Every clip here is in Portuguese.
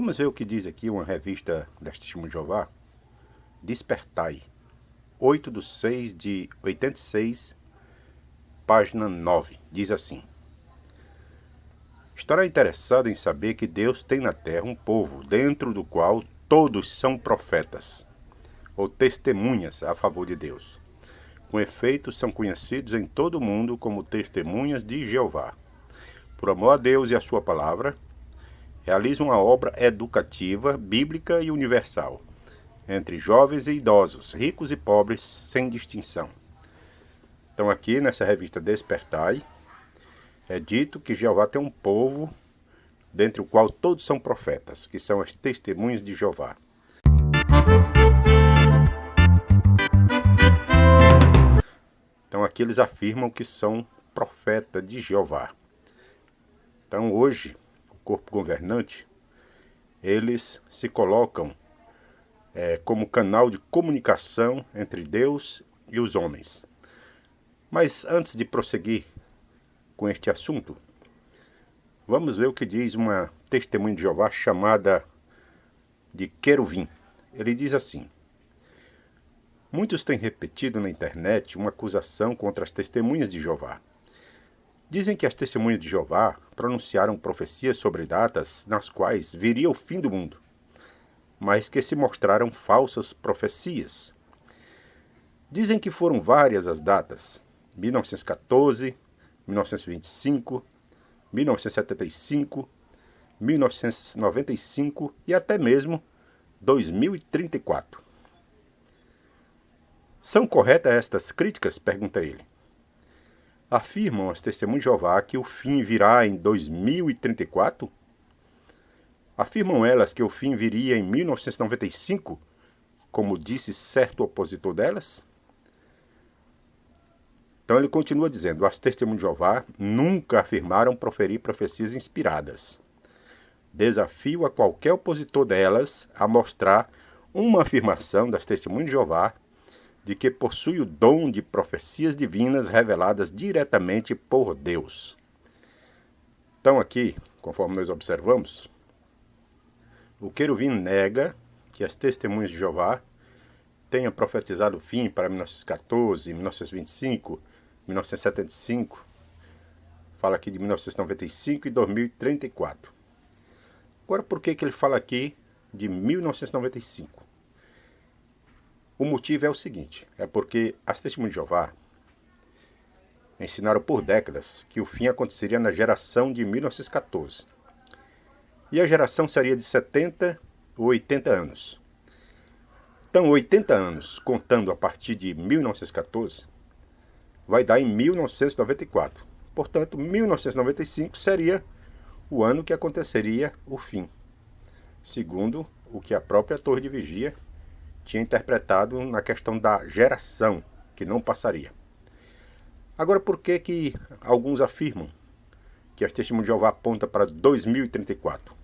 Vamos ver o que diz aqui uma revista das Testemunhas de Jeová, Despertai, 8/6/86, página 9. Diz assim: estará interessado em saber que Deus tem na terra um povo, dentro do qual todos são profetas, ou testemunhas a favor de Deus. Com efeito, são conhecidos em todo o mundo como testemunhas de Jeová. Por amor a Deus e a sua palavra, realizam uma obra educativa, bíblica e universal, entre jovens e idosos, ricos e pobres, sem distinção. Então aqui nessa revista Despertai, é dito que Jeová tem um povo, dentre o qual todos são profetas, que são as testemunhas de Jeová. Então aqui eles afirmam que são profetas de Jeová. Então hoje, o corpo governante, eles se colocam como canal de comunicação entre Deus e os homens. Mas antes de prosseguir com este assunto, vamos ver o que diz uma testemunha de Jeová chamada de Queruvim. Ele diz assim: muitos têm repetido na internet uma acusação contra as testemunhas de Jeová. Dizem que as testemunhas de Jeová pronunciaram profecias sobre datas nas quais viria o fim do mundo, mas que se mostraram falsas profecias. Dizem que foram várias as datas: 1914, 1925, 1975, 1995 e até mesmo 2034. São corretas estas críticas? Pergunta ele. Afirmam as testemunhas de Jeová que o fim virá em 2034? Afirmam elas que o fim viria em 1995, como disse certo opositor delas? Então ele continua dizendo: as testemunhas de Jeová nunca afirmaram proferir profecias inspiradas. Desafio a qualquer opositor delas a mostrar uma afirmação das testemunhas de Jeová de que possui o dom de profecias divinas reveladas diretamente por Deus. Então aqui, conforme nós observamos, o Queruvim nega que as testemunhas de Jeová tenham profetizado o fim para 1914, 1925, 1975, fala aqui de 1995 e 2034. Agora, por que ele fala aqui de 1995? O motivo é o seguinte: é porque as testemunhas de Jeová ensinaram por décadas que o fim aconteceria na geração de 1914. E a geração seria de 70 ou 80 anos. Então, 80 anos, contando a partir de 1914, vai dar em 1994. Portanto, 1995 seria o ano que aconteceria o fim, segundo o que a própria Torre de Vigia tinha interpretado na questão da geração, que não passaria. Agora, por que alguns afirmam que as testemunhas de Jeová apontam para 2034?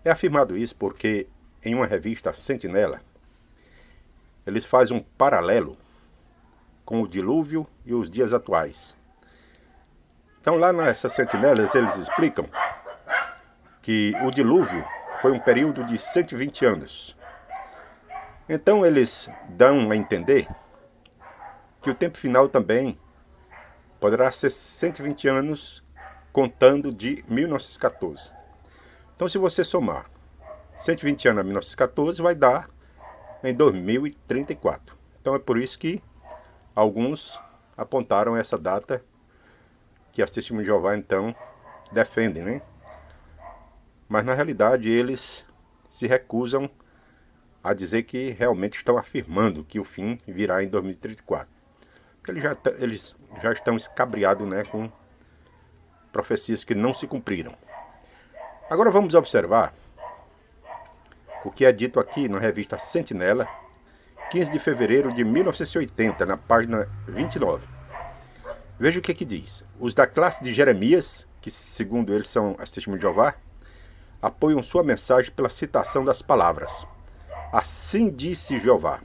É afirmado isso porque, em uma revista, a Sentinela, eles fazem um paralelo com o dilúvio e os dias atuais. Então, lá nessas sentinelas, eles explicam que o dilúvio foi um período de 120 anos. Então, eles dão a entender que o tempo final também poderá ser 120 anos, contando de 1914. Então, se você somar 120 anos a 1914, vai dar em 2034. Então, é por isso que alguns apontaram essa data que as testemunhas de Jeová, então, defendem, né? Mas, na realidade, eles se recusam a dizer que realmente estão afirmando que o fim virá em 2034. Porque eles já estão escabriados, né, com profecias que não se cumpriram. Agora vamos observar o que é dito aqui na revista Sentinela, 15 de fevereiro de 1980, na página 29. Veja o que diz. Os da classe de Jeremias, que segundo eles são as testemunhas de Jeová, apoiam sua mensagem pela citação das palavras: assim disse Jeová.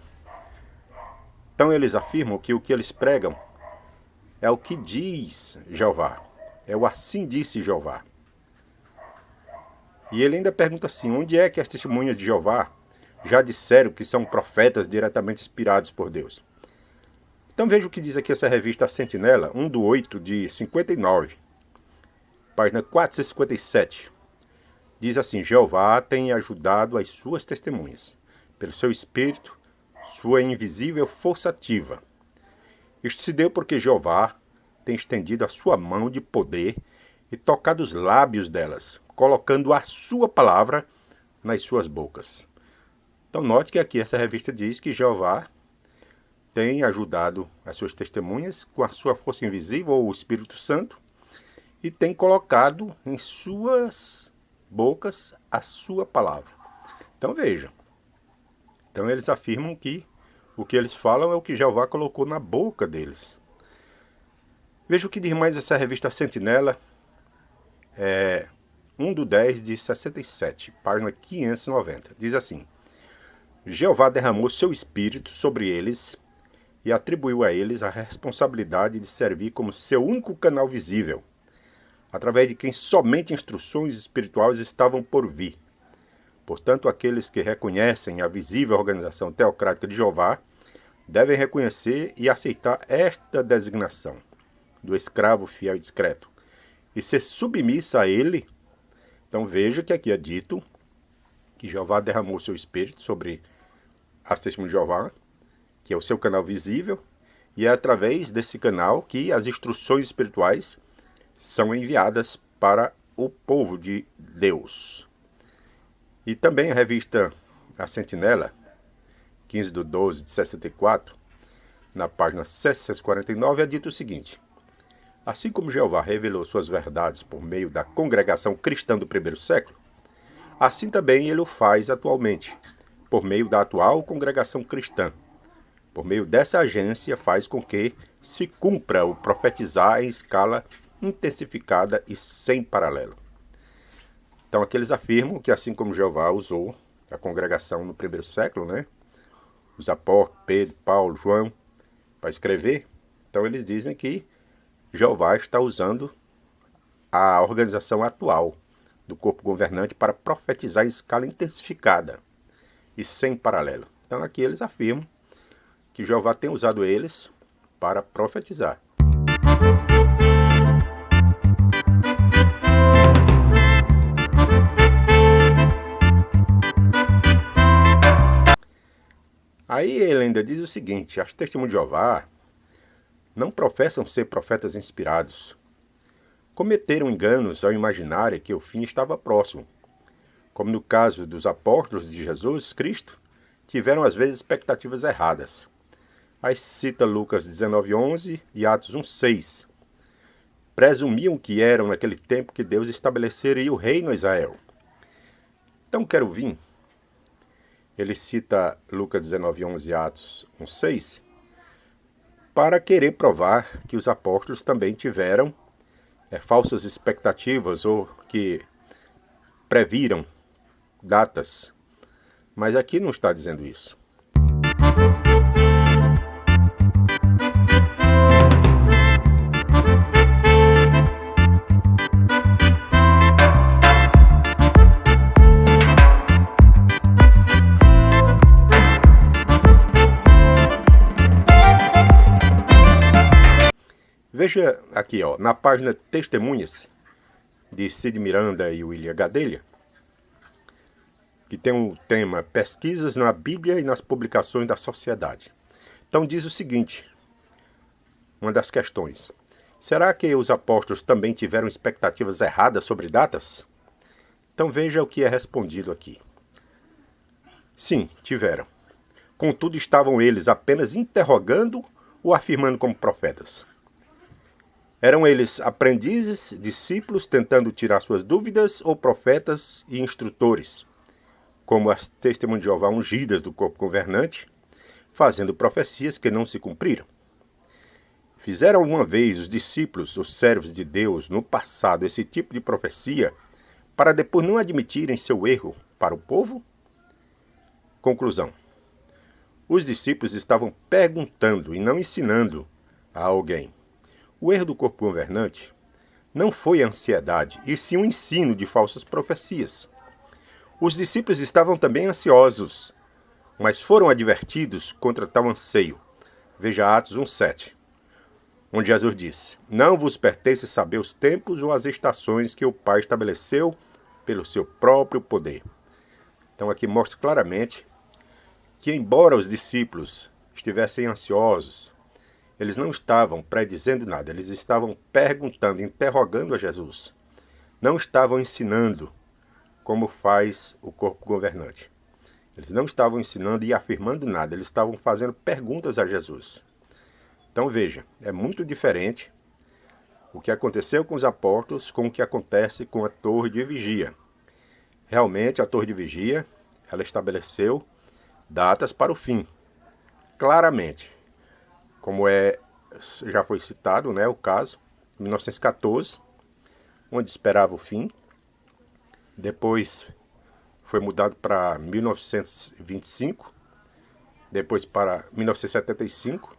Então eles afirmam que o que eles pregam é o que diz Jeová. É o assim disse Jeová. E ele ainda pergunta assim, onde é que as testemunhas de Jeová já disseram que são profetas diretamente inspirados por Deus? Então veja o que diz aqui essa revista Sentinela, 1/8 de 59, página 457. Diz assim, Jeová tem ajudado as suas testemunhas, pelo seu espírito, sua invisível força ativa. Isto se deu porque Jeová tem estendido a sua mão de poder e tocado os lábios delas, colocando a sua palavra nas suas bocas. Então note que aqui essa revista diz que Jeová tem ajudado as suas testemunhas com a sua força invisível, ou o Espírito Santo, e tem colocado em suas bocas a sua palavra. Então veja. Então eles afirmam que o que eles falam é o que Jeová colocou na boca deles. Veja o que diz mais essa revista Sentinela, 1/10 de 67, página 590. Diz assim, Jeová derramou seu espírito sobre eles e atribuiu a eles a responsabilidade de servir como seu único canal visível, através de quem somente instruções espirituais estavam por vir. Portanto, aqueles que reconhecem a visível organização teocrática de Jeová devem reconhecer e aceitar esta designação do escravo fiel e discreto e ser submissa a ele. Então veja que aqui é dito que Jeová derramou seu espírito sobre as testemunhas de Jeová, que é o seu canal visível, e é através desse canal que as instruções espirituais são enviadas para o povo de Deus. E também a revista A Sentinela, 15/12 de 64, na página 749, é dito o seguinte, assim como Jeová revelou suas verdades por meio da congregação cristã do primeiro século, assim também ele o faz atualmente, por meio da atual congregação cristã. Por meio dessa agência faz com que se cumpra o profetizar em escala intensificada e sem paralelo. Então aqui eles afirmam que assim como Jeová usou a congregação no primeiro século, os apóstolos, Pedro, Paulo, João, para escrever, então eles dizem que Jeová está usando a organização atual do corpo governante para profetizar em escala intensificada e sem paralelo. Então aqui eles afirmam que Jeová tem usado eles para profetizar. Aí ele ainda diz o seguinte, as testemunhas de Jeová não professam ser profetas inspirados. Cometeram enganos ao imaginarem que o fim estava próximo, como no caso dos apóstolos de Jesus Cristo, tiveram às vezes expectativas erradas. Aí cita Lucas 19:11 e Atos 1:6. Presumiam que eram naquele tempo que Deus estabeleceria o reino a Israel. Então quero vir. Ele cita Lucas 19:11 e Atos 1:6 para querer provar que os apóstolos também tiveram falsas expectativas ou que previram datas. Mas aqui não está dizendo isso. Veja aqui, na página Testemunhas, de Cid Miranda e William Gadelha, que tem o tema Pesquisas na Bíblia e nas Publicações da Sociedade. Então diz o seguinte, uma das questões, será que os apóstolos também tiveram expectativas erradas sobre datas? Então veja o que é respondido aqui. Sim, tiveram. Contudo, estavam eles apenas interrogando ou afirmando como profetas? Eram eles aprendizes, discípulos, tentando tirar suas dúvidas, ou profetas e instrutores, como as testemunhas de Jeová ungidas do corpo governante, fazendo profecias que não se cumpriram? Fizeram alguma vez os discípulos, os servos de Deus, no passado, esse tipo de profecia, para depois não admitirem seu erro para o povo? Conclusão. Os discípulos estavam perguntando e não ensinando a alguém. O erro do corpo governante não foi a ansiedade, e sim o ensino de falsas profecias. Os discípulos estavam também ansiosos, mas foram advertidos contra tal anseio. Veja Atos 1,7, onde Jesus disse: Não vos pertence saber os tempos ou as estações que o Pai estabeleceu pelo seu próprio poder. Então aqui mostra claramente que, embora os discípulos estivessem ansiosos, eles não estavam predizendo nada, eles estavam perguntando, interrogando a Jesus. Não estavam ensinando como faz o corpo governante. Eles não estavam ensinando e afirmando nada, eles estavam fazendo perguntas a Jesus. Então veja, é muito diferente o que aconteceu com os apóstolos com o que acontece com a torre de vigia. Realmente a torre de vigia, ela estabeleceu datas para o fim, claramente. Como já foi citado, né, o caso, em 1914, onde esperava o fim. Depois foi mudado para 1925, depois para 1975,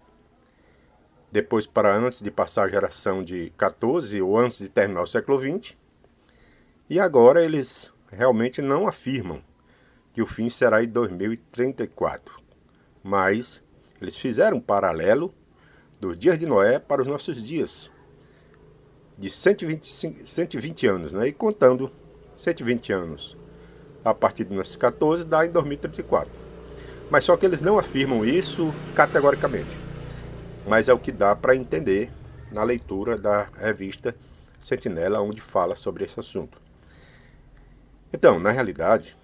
depois para antes de passar a geração de 14 ou antes de terminar o século XX. E agora eles realmente não afirmam que o fim será em 2034, mas eles fizeram um paralelo dos dias de Noé para os nossos dias, de 120 anos, né? E contando 120 anos a partir de 1914, dá em 2034. Mas só que eles não afirmam isso categoricamente. Mas é o que dá para entender na leitura da revista Sentinela, onde fala sobre esse assunto. Então, na realidade,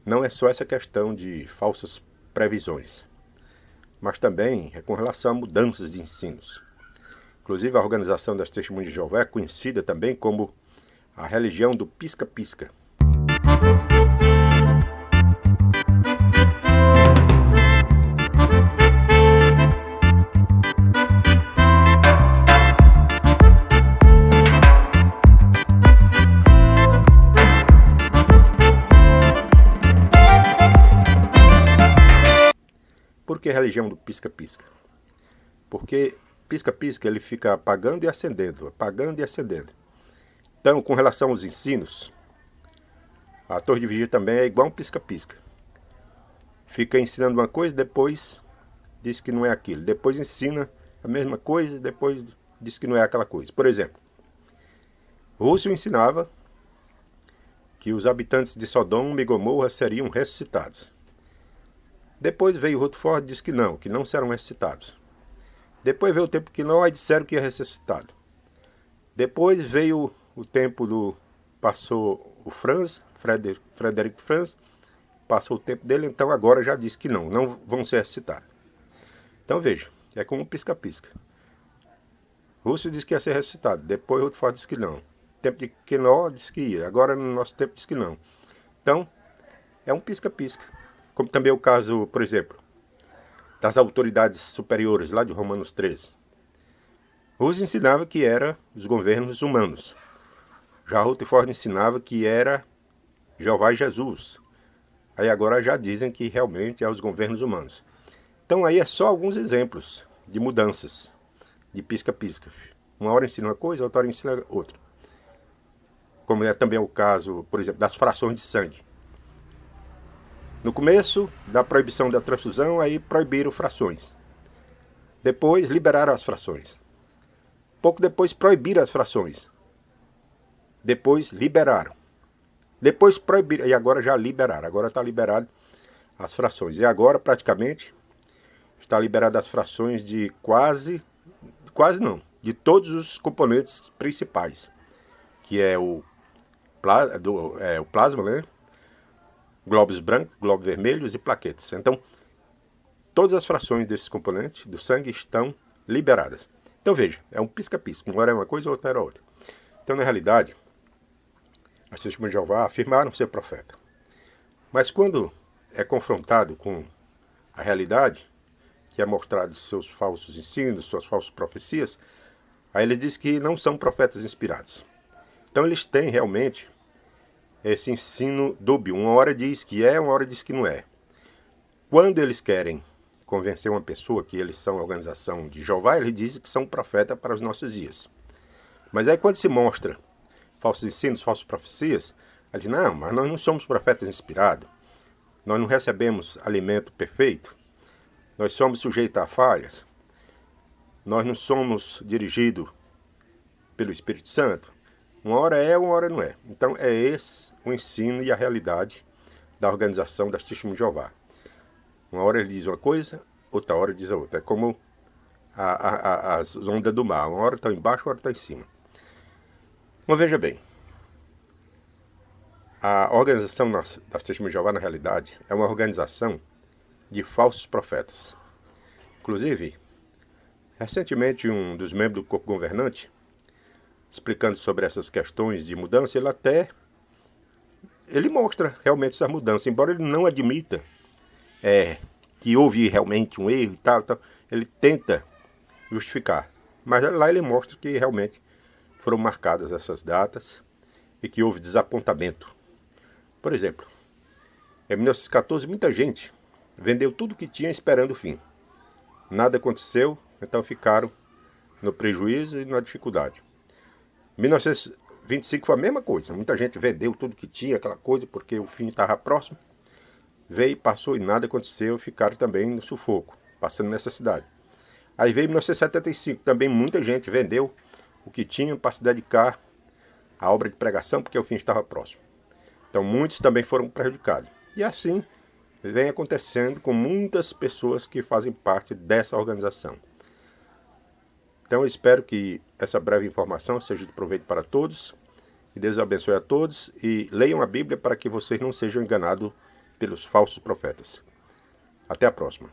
não é só essa questão de falsas previsões, mas também é com relação a mudanças de ensinos. Inclusive, a Organização das Testemunhas de Jeová é conhecida também como a religião do pisca-pisca. Por que religião do pisca-pisca? Porque pisca-pisca ele fica apagando e acendendo, apagando e acendendo. Então, com relação aos ensinos, a torre de vigia também é igual um pisca-pisca. Fica ensinando uma coisa, depois diz que não é aquilo. Depois ensina a mesma coisa, depois diz que não é aquela coisa. Por exemplo, Rússio ensinava que os habitantes de Sodoma e Gomorra seriam ressuscitados. Depois veio Rutherford e disse que não serão ressuscitados. Depois veio o tempo que não, aí disseram que ia ressuscitado. Depois veio o tempo passou o Frederick Franz, passou o tempo dele, então agora já disse que não vão ser ressuscitados. Então veja, é como um pisca-pisca. Rússio disse que ia ser ressuscitado, depois Rutherford disse que não. Tempo de Quinó disse que ia, agora no nosso tempo disse que não. Então, é um pisca-pisca. Como também é o caso, por exemplo, das autoridades superiores, lá de Romanos 13. Rússio ensinava que era os governos humanos. Já Rutherford ensinava que era Jeová e Jesus. Aí agora já dizem que realmente é os governos humanos. Então aí é só alguns exemplos de mudanças, de pisca-pisca. Uma hora ensina uma coisa, outra hora ensina outra. Como é também o caso, por exemplo, das frações de sangue. No começo da proibição da transfusão, aí proibiram frações. Depois liberaram as frações. Pouco depois proibiram as frações. Depois liberaram. Depois proibiram, e agora já liberaram. Agora está liberado as frações. E agora, praticamente, está liberado as frações de de todos os componentes principais. Que é o plasma, né? Glóbulos brancos, glóbulos vermelhos e plaquetas. Então, todas as frações desses componentes do sangue estão liberadas. Então, veja, é um pisca-pisca. Uma hora é uma coisa, outra era outra. Então, na realidade, as Testemunhas de Jeová afirmaram ser profeta. Mas quando é confrontado com a realidade, que é mostrado seus falsos ensinos, suas falsas profecias, aí ele diz que não são profetas inspirados. Então, eles têm realmente esse ensino dúbio. Uma hora diz que é, uma hora diz que não é. Quando eles querem convencer uma pessoa que eles são a organização de Jeová, eles dizem que são profetas para os nossos dias. Mas aí quando se mostra falsos ensinos, falsas profecias, Ela diz, não, mas nós não somos profetas inspirados. Nós não recebemos alimento perfeito. Nós somos sujeitos a falhas. Nós não somos dirigidos pelo Espírito Santo. Uma hora é, uma hora não é. Então é esse o ensino e a realidade da organização das Testemunhas de Jeová. Uma hora ele diz uma coisa, outra hora diz a outra. É como as ondas do mar. Uma hora está embaixo, uma hora está em cima. Mas veja bem, a organização das Testemunhas de Jeová, na realidade, é uma organização de falsos profetas. Inclusive, recentemente um dos membros do corpo governante, explicando sobre essas questões de mudança, ele mostra realmente essa mudança, embora ele não admita que houve realmente um erro e tal, ele tenta justificar. Mas lá ele mostra que realmente foram marcadas essas datas e que houve desapontamento. Por exemplo, em 1914 muita gente vendeu tudo que tinha esperando o fim. Nada aconteceu, então ficaram no prejuízo e na dificuldade. 1925 foi a mesma coisa. Muita gente vendeu tudo que tinha, aquela coisa, porque o fim estava próximo. Veio, passou e nada aconteceu, ficaram também no sufoco, passando necessidade. Aí veio 1975, também muita gente vendeu o que tinha para se dedicar à obra de pregação, porque o fim estava próximo. Então muitos também foram prejudicados. E assim vem acontecendo com muitas pessoas que fazem parte dessa organização. Então eu espero que essa breve informação seja de proveito para todos. Que Deus abençoe a todos e leiam a Bíblia para que vocês não sejam enganados pelos falsos profetas. Até a próxima.